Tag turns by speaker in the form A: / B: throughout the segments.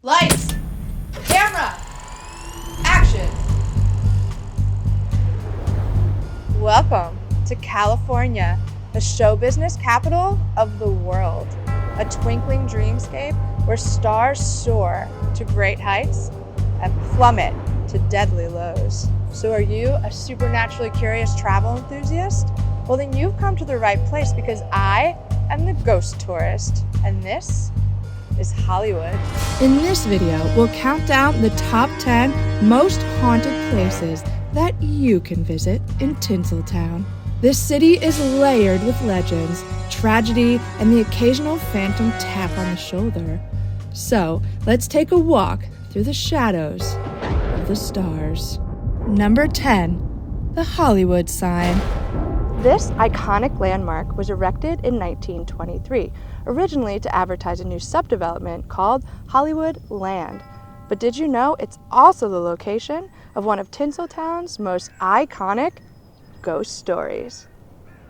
A: Lights! Camera! Action! Welcome to California, the show business capital of the world. A twinkling dreamscape where stars soar to great heights and plummet to deadly lows. So are you a supernaturally curious travel enthusiast? Well, then you've come to the right place because I am the ghost tourist, and this is Hollywood.
B: In this video, we'll count down the top 10 most haunted places that you can visit in Tinseltown. This city is layered with legends, tragedy, and the occasional phantom tap on the shoulder. So, let's take a walk through the shadows of the stars. Number 10, the Hollywood sign. This iconic landmark was erected in 1923, originally to advertise a new subdevelopment called Hollywood Land. But did you know it's also the location of one of Tinseltown's most iconic ghost stories?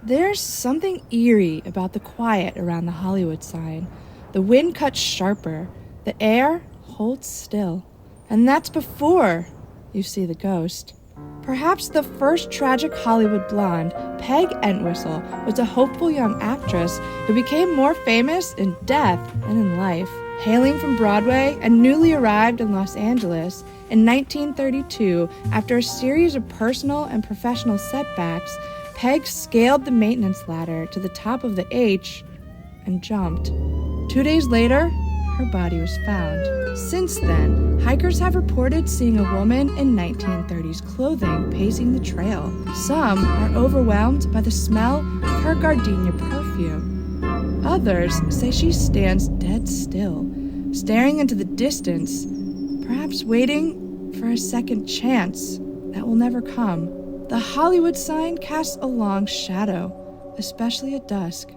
B: There's something eerie about the quiet around the Hollywood sign. The wind cuts sharper, the air holds still, and that's before you see the ghost. Perhaps the first tragic Hollywood blonde, Peg Entwistle, was a hopeful young actress who became more famous in death than in life. Hailing from Broadway and newly arrived in Los Angeles in 1932, after a series of personal and professional setbacks, Peg scaled the maintenance ladder to the top of the H and jumped. 2 days later, her body was found. Since then, hikers have reported seeing a woman in 1930s clothing pacing the trail. Some are overwhelmed by the smell of her gardenia perfume. Others say she stands dead still, staring into the distance, perhaps waiting for a second chance that will never come. The Hollywood sign casts a long shadow, especially at dusk.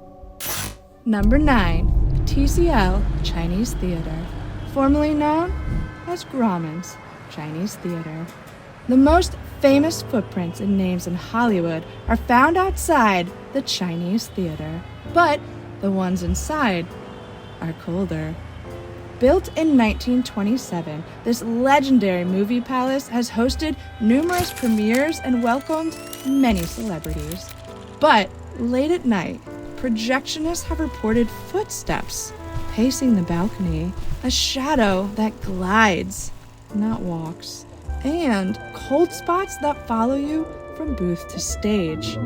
B: Number 9. TCL Chinese Theater, formerly known as Grauman's Chinese Theater. The most famous footprints and names in Hollywood are found outside the Chinese Theater, but the ones inside are colder. Built in 1927, this legendary movie palace has hosted numerous premieres and welcomed many celebrities. But late at night, projectionists have reported footsteps pacing the balcony, a shadow that glides, not walks, and cold spots that follow you from booth to stage.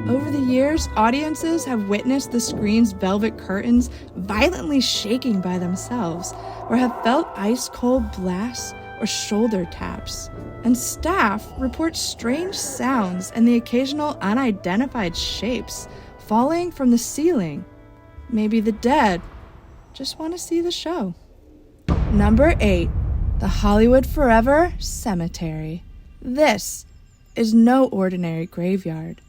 B: Over the years, audiences have witnessed the screen's velvet curtains violently shaking by themselves, or have felt ice-cold blasts or shoulder taps. And staff report strange sounds and the occasional unidentified shapes falling from the ceiling. Maybe the dead just want to see the show. Number 8, the Hollywood Forever Cemetery. This is no ordinary graveyard.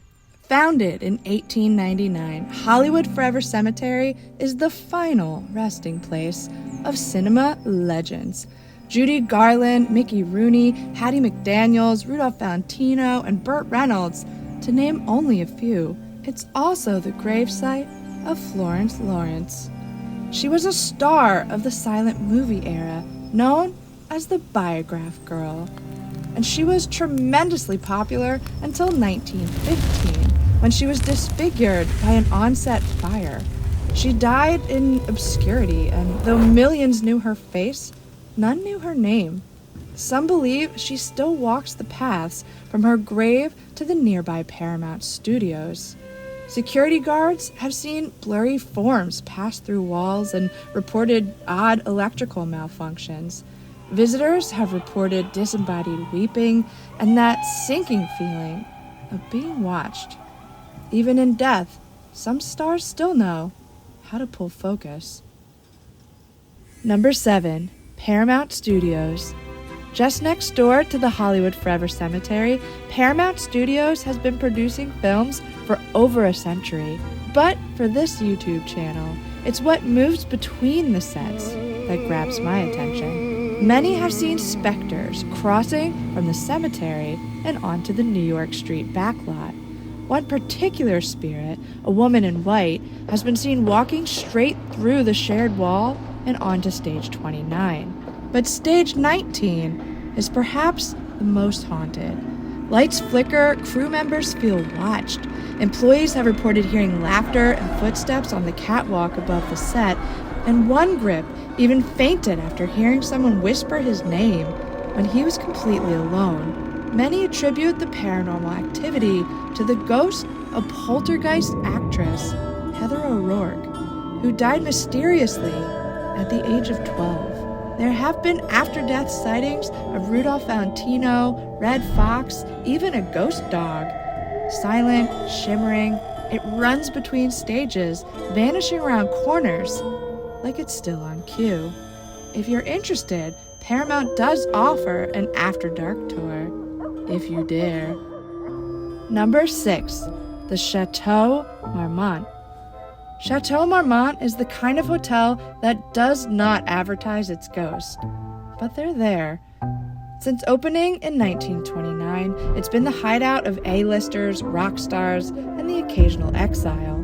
B: Founded in 1899, Hollywood Forever Cemetery is the final resting place of cinema legends. Judy Garland, Mickey Rooney, Hattie McDaniels, Rudolph Valentino, and Burt Reynolds, to name only a few. It's also the gravesite of Florence Lawrence. She was a star of the silent movie era, known as the Biograph Girl. And she was tremendously popular until 1915, when she was disfigured by an on-set fire. She died in obscurity, and though millions knew her face, none knew her name. Some believe she still walks the paths from her grave to the nearby Paramount Studios. Security guards have seen blurry forms pass through walls and reported odd electrical malfunctions. Visitors have reported disembodied weeping and that sinking feeling of being watched. Even in death, some stars still know how to pull focus. Number 7. Paramount Studios. Just next door to the Hollywood Forever Cemetery, Paramount Studios has been producing films for over a century. But for this YouTube channel, it's what moves between the sets that grabs my attention. Many have seen specters crossing from the cemetery and onto the New York Street backlot. One particular spirit, a woman in white, has been seen walking straight through the shared wall and on to stage 29. But stage 19 is perhaps the most haunted. Lights flicker, crew members feel watched. Employees have reported hearing laughter and footsteps on the catwalk above the set, and one grip even fainted after hearing someone whisper his name when he was completely alone. Many attribute the paranormal activity to the ghost of poltergeist actress Heather O'Rourke, who died mysteriously at the age of 12. There have been after-death sightings of Rudolph Valentino, Red Fox, even a ghost dog. Silent, shimmering, it runs between stages, vanishing around corners, like it's still on cue. If you're interested, Paramount does offer an After Dark tour, if you dare. Number 6, the Chateau Marmont. Chateau Marmont is the kind of hotel that does not advertise its ghost, but they're there. Since opening in 1929, it's been the hideout of A-listers, rock stars, and the occasional exile.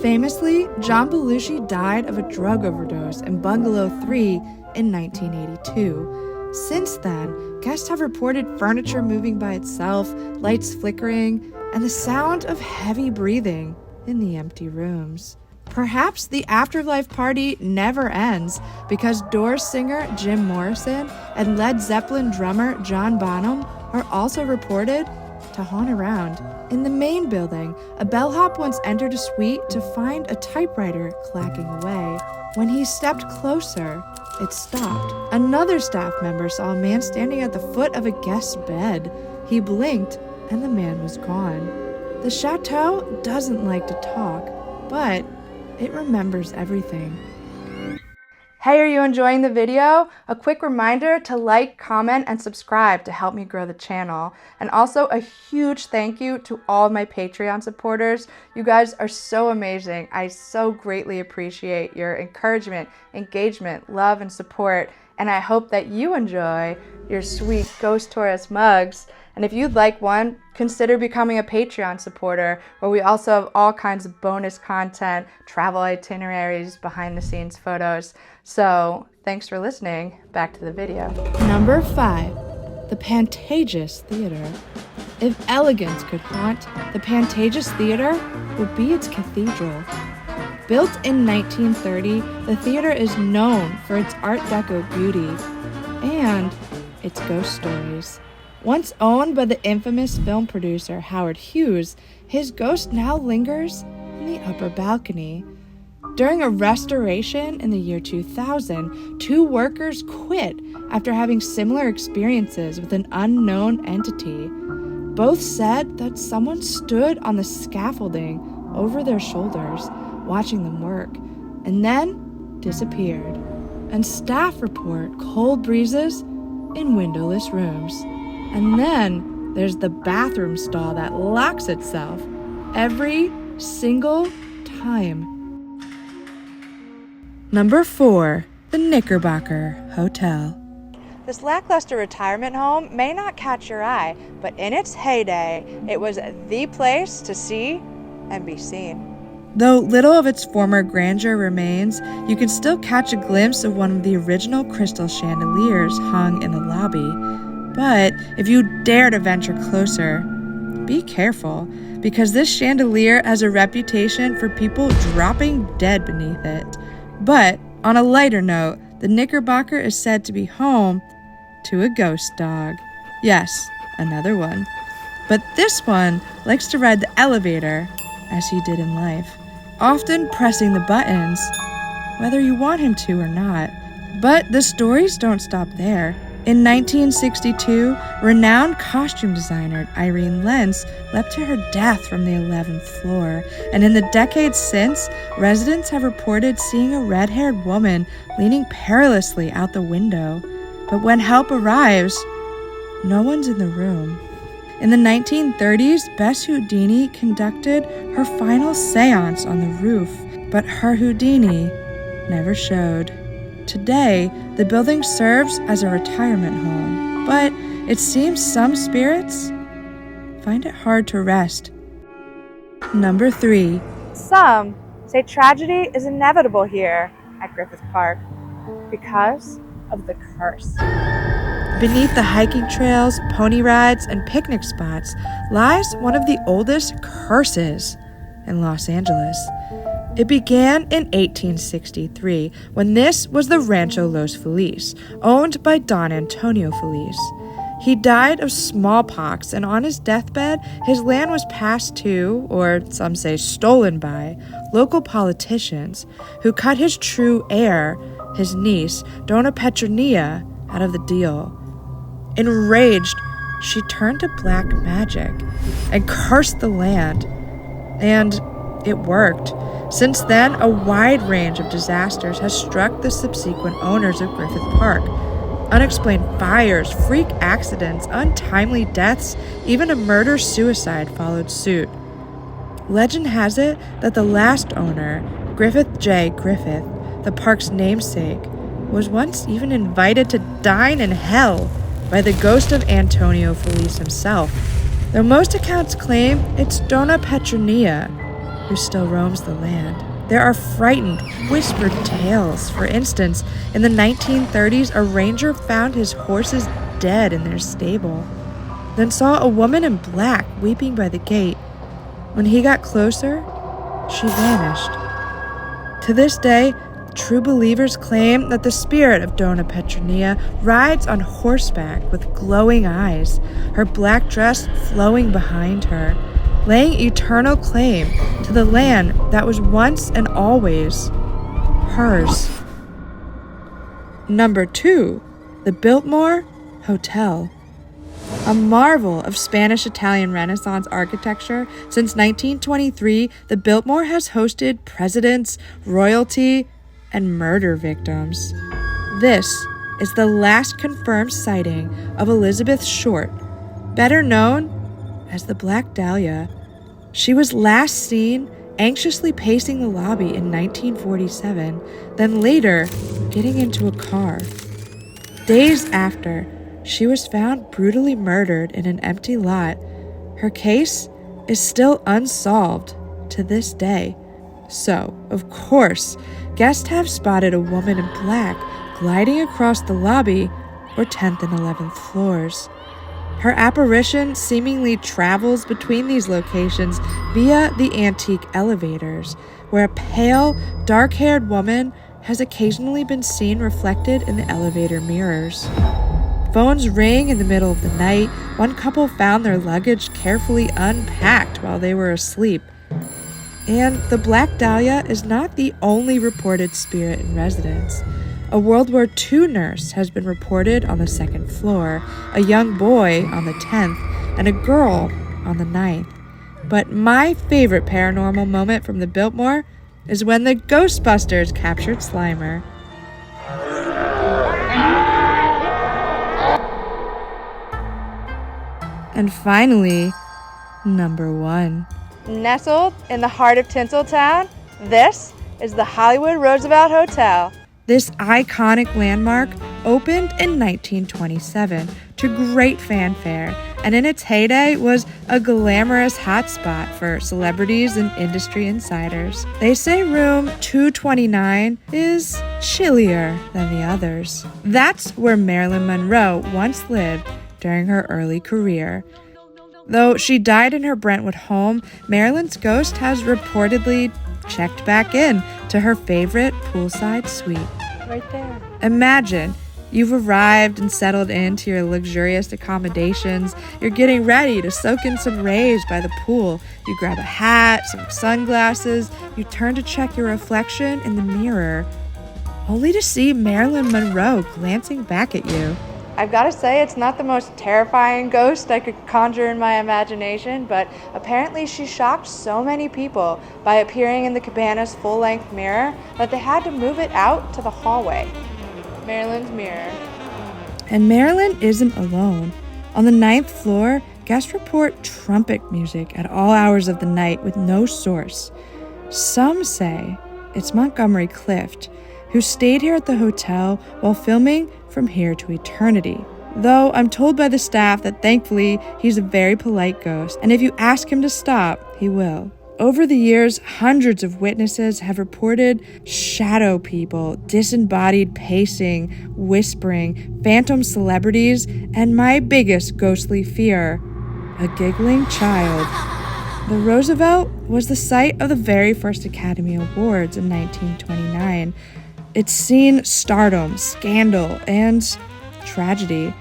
B: Famously, John Belushi died of a drug overdose in Bungalow 3 in 1982. Since then, guests have reported furniture moving by itself, lights flickering, and the sound of heavy breathing in the empty rooms. Perhaps the afterlife party never ends because Doors singer Jim Morrison and Led Zeppelin drummer John Bonham are also reported to haunt around. In the main building, a bellhop once entered a suite to find a typewriter clacking away. When he stepped closer, it stopped. Another staff member saw a man standing at the foot of a guest's bed. He blinked, and the man was gone. The chateau doesn't like to talk, but it remembers everything. Hey, are you enjoying the video? A quick reminder to like, comment, and subscribe to help me grow the channel. And also a huge thank you to all of my Patreon supporters. You guys are so amazing. I so greatly appreciate your encouragement, engagement, love, and support. And I hope that you enjoy your sweet Ghost Tourist mugs. And if you'd like one, consider becoming a Patreon supporter, where we also have all kinds of bonus content, travel itineraries, behind the scenes photos. So thanks for listening. Back to the video. Number 5, the Pantages Theater. If elegance could haunt, the Pantages Theater would be its cathedral. Built in 1930, the theater is known for its Art Deco beauty and its ghost stories. Once owned by the infamous film producer Howard Hughes, his ghost now lingers in the upper balcony. During a restoration in the year 2000, 2 workers quit after having similar experiences with an unknown entity. Both said that someone stood on the scaffolding over their shoulders, watching them work, and then disappeared. And staff report cold breezes in windowless rooms. And then there's the bathroom stall that locks itself every single time. Number 4, the Knickerbocker Hotel. This lackluster retirement home may not catch your eye, but in its heyday, it was the place to see and be seen. Though little of its former grandeur remains, you can still catch a glimpse of one of the original crystal chandeliers hung in the lobby. But if you dare to venture closer, be careful, because this chandelier has a reputation for people dropping dead beneath it. But on a lighter note, the Knickerbocker is said to be home to a ghost dog. Yes, another one. But this one likes to ride the elevator as he did in life, often pressing the buttons, whether you want him to or not. But the stories don't stop there. In 1962, renowned costume designer Irene Lenz leapt to her death from the 11th floor, and in the decades since, residents have reported seeing a red-haired woman leaning perilously out the window. But when help arrives, no one's in the room. In the 1930s, Bess Houdini conducted her final seance on the roof, but her Houdini never showed. Today, the building serves as a retirement home, but it seems some spirits find it hard to rest. Number 3.
A: Some say tragedy is inevitable here, at Griffith Park because of the curse.
B: Beneath the hiking trails, pony rides, and picnic spots lies one of the oldest curses in Los Angeles. It began in 1863 when this was the Rancho Los Feliz, owned by Don Antonio Feliz. He died of smallpox, and on his deathbed, his land was passed to, or some say stolen by, local politicians who cut his true heir, his niece, Dona Petronilla, out of the deal. Enraged, she turned to black magic and cursed the land. And it worked. Since then, a wide range of disasters has struck the subsequent owners of Griffith Park. Unexplained fires, freak accidents, untimely deaths, even a murder-suicide followed suit. Legend has it that the last owner, Griffith J. Griffith, the park's namesake, was once even invited to dine in hell by the ghost of Antonio Feliz himself, though most accounts claim it's Dona Petronilla who still roams the land. There are frightened, whispered tales. For instance, in the 1930s, a ranger found his horses dead in their stable, then saw a woman in black weeping by the gate. When he got closer, she vanished. To this day, true believers claim that the spirit of Dona Petronilla rides on horseback with glowing eyes, her black dress flowing behind her, laying eternal claim to the land that was once and always hers. Number 2, the Biltmore Hotel. A marvel of Spanish-Italian Renaissance architecture, since 1923, the Biltmore has hosted presidents, royalty, and murder victims. This is the last confirmed sighting of Elizabeth Short, better known as the Black Dahlia. She was last seen anxiously pacing the lobby in 1947, then later getting into a car. Days after, she was found brutally murdered in an empty lot. Her case is still unsolved to this day. So, of course, guests have spotted a woman in black gliding across the lobby or 10th and 11th floors. Her apparition seemingly travels between these locations via the antique elevators, where a pale, dark-haired woman has occasionally been seen reflected in the elevator mirrors. Phones ring in the middle of the night. One couple found their luggage carefully unpacked while they were asleep. And the Black Dahlia is not the only reported spirit in residence. A World War II nurse has been reported on the 2nd floor, a young boy on the 10th, and a girl on the 9th. But my favorite paranormal moment from the Biltmore is when the Ghostbusters captured Slimer. And finally, number 1.
A: Nestled in the heart of Tinseltown, this is the Hollywood Roosevelt Hotel.
B: This iconic landmark opened in 1927 to great fanfare, and in its heyday was a glamorous hotspot for celebrities and industry insiders. They say room 229 is chillier than the others. That's where Marilyn Monroe once lived during her early career. Though she died in her Brentwood home, Marilyn's ghost has reportedly checked back in to her favorite poolside suite.
A: Right there.
B: Imagine you've arrived and settled into your luxurious accommodations. You're getting ready to soak in some rays by the pool. You grab a hat, some sunglasses. You turn to check your reflection in the mirror, only to see Marilyn Monroe glancing back at you.
A: I've got to say, it's not the most terrifying ghost I could conjure in my imagination, but apparently she shocked so many people by appearing in the cabana's full-length mirror that they had to move it out to the hallway. Marilyn's mirror.
B: And Marilyn isn't alone. On the 9th floor, guests report trumpet music at all hours of the night with no source. Some say it's Montgomery Clift, who stayed here at the hotel while filming From Here to Eternity. Though I'm told by the staff that thankfully he's a very polite ghost, and if you ask him to stop, he will. Over the years, hundreds of witnesses have reported shadow people, disembodied pacing, whispering, phantom celebrities, and my biggest ghostly fear, a giggling child. The Roosevelt was the site of the very first Academy Awards in 1929. It's seen stardom, scandal, and tragedy.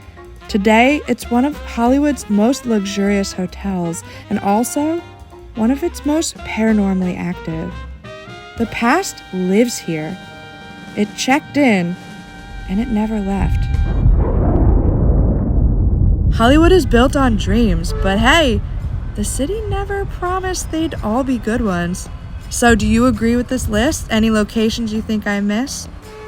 B: Today, it's one of Hollywood's most luxurious hotels and also one of its most paranormally active. The past lives here. It checked in, and it never left. Hollywood is built on dreams, but hey, the city never promised they'd all be good ones. So do you agree with this list? Any locations you think I miss?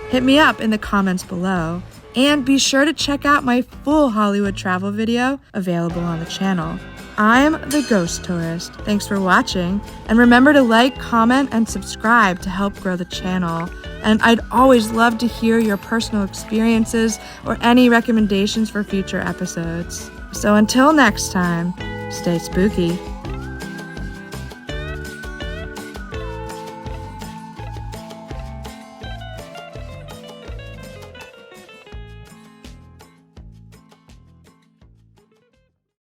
B: Hit me up in the comments below. And be sure to check out my full Hollywood travel video available on the channel. I'm the Ghost Tourist. Thanks for watching. And remember to like, comment, and subscribe to help grow the channel. And I'd always love to hear your personal experiences or any recommendations for future episodes. So until next time, stay spooky.